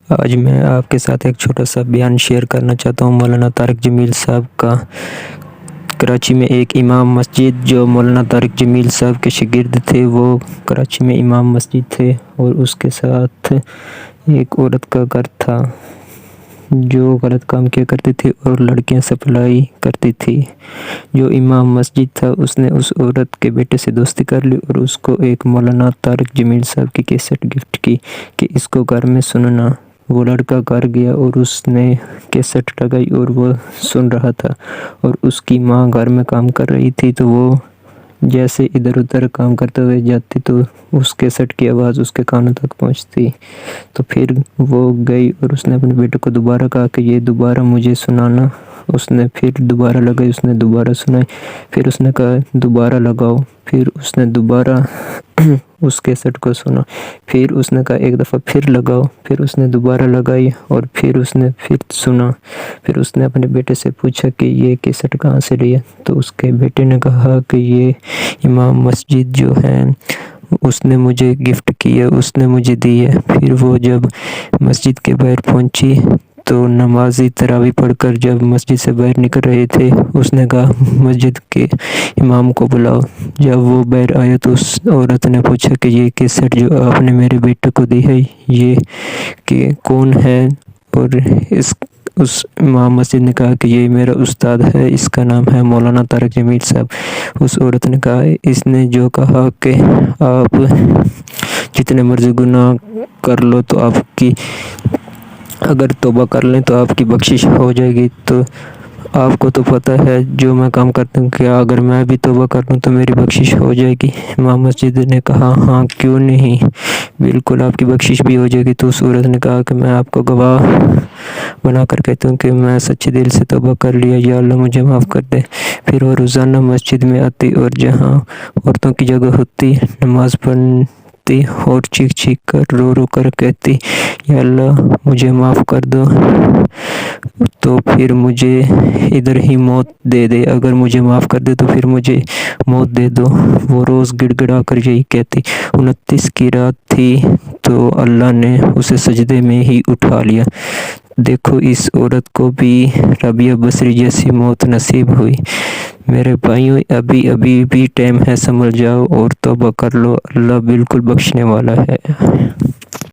آج میں آپ کے ساتھ ایک چھوٹا سا بیان شیئر کرنا چاہتا ہوں مولانا طارق جمیل صاحب کا۔ کراچی میں ایک امام مسجد جو مولانا طارق جمیل صاحب کے شاگرد تھے، وہ کراچی میں امام مسجد تھے، اور اس کے ساتھ ایک عورت کا گھر تھا جو غلط کام کیا کرتی تھی اور لڑکیاں سپلائی کرتی تھی۔ جو امام مسجد تھا اس نے اس عورت کے بیٹے سے دوستی کر لی اور اس کو ایک مولانا طارق جمیل صاحب کی کیسٹ گفٹ کی کہ اس کو گھر میں سننا۔ وہ لڑکا گھر گیا اور اس نے کیسٹ لگائی اور وہ سن رہا تھا، اور اس کی ماں گھر میں کام کر رہی تھی، تو وہ جیسے ادھر ادھر کام کرتے ہوئے جاتی تو اس کیسٹ کی آواز اس کے کانوں تک پہنچتی۔ تو پھر وہ گئی اور اس نے اپنے بیٹے کو دوبارہ کہا کہ یہ دوبارہ مجھے سنانا۔ اس نے پھر دوبارہ لگائی، اس نے دوبارہ سنائی، پھر اس نے کہا دوبارہ لگاؤ، پھر اس نے دوبارہ اس کیسٹ کو سنا، پھر اس نے کہا ایک دفعہ پھر لگاؤ، پھر اس نے دوبارہ لگائی اور پھر اس نے پھر سنا۔ پھر اس نے اپنے بیٹے سے پوچھا کہ یہ کیسٹ کہاں سے لیا، تو اس کے بیٹے نے کہا کہ یہ امام مسجد جو ہے اس نے مجھے گفٹ کی ہے، اس نے مجھے دی ہے۔ پھر وہ جب مسجد کے باہر پہنچی تو نمازی تراویح پڑھ کر جب مسجد سے باہر نکل رہے تھے، اس نے کہا مسجد کے امام کو بلاؤ۔ جب وہ باہر آیا تو اس عورت نے پوچھا کہ یہ کیسٹ جو آپ نے میرے بیٹے کو دی ہے یہ کہ کون ہے، اور اس امام مسجد نے کہا کہ یہ میرا استاد ہے، اس کا نام ہے مولانا طارق جمیل صاحب۔ اس عورت نے کہا اس نے جو کہا کہ آپ جتنے مرضی گناہ کر لو تو آپ کی اگر توبہ کر لیں تو آپ کی بخشش ہو جائے گی، تو آپ کو تو پتہ ہے جو میں کام کرتا ہوں، کیا اگر میں بھی توبہ کر لوں تو میری بخشش ہو جائے گی؟ امام مسجد نے کہا ہاں کیوں نہیں، بالکل آپ کی بخشش بھی ہو جائے گی۔ تو اس عورت نے کہا کہ میں آپ کو گواہ بنا کر کہتا ہوں کہ میں سچے دل سے توبہ کر لیا، یا اللہ مجھے معاف کر دے۔ پھر وہ روزانہ مسجد میں آتی اور جہاں عورتوں کی جگہ ہوتی نماز پڑھتی اور چیخ چیخ کر رو رو کر کہتی یا اللہ مجھے معاف کر دو، تو پھر مجھے ادھر ہی موت دے دے، اگر مجھے معاف کر دے تو پھر مجھے موت دے دو۔ وہ روز گڑ گڑا کر یہی کہتی۔ 29 کی رات تھی تو اللہ نے اسے سجدے میں ہی اٹھا لیا۔ دیکھو اس عورت کو بھی رابعہ بصری جیسی موت نصیب ہوئی۔ میرے بھائیوں، ابھی بھی ٹائم ہے، سنبھل جاؤ اور توبہ کر لو، اللہ بالکل بخشنے والا ہے۔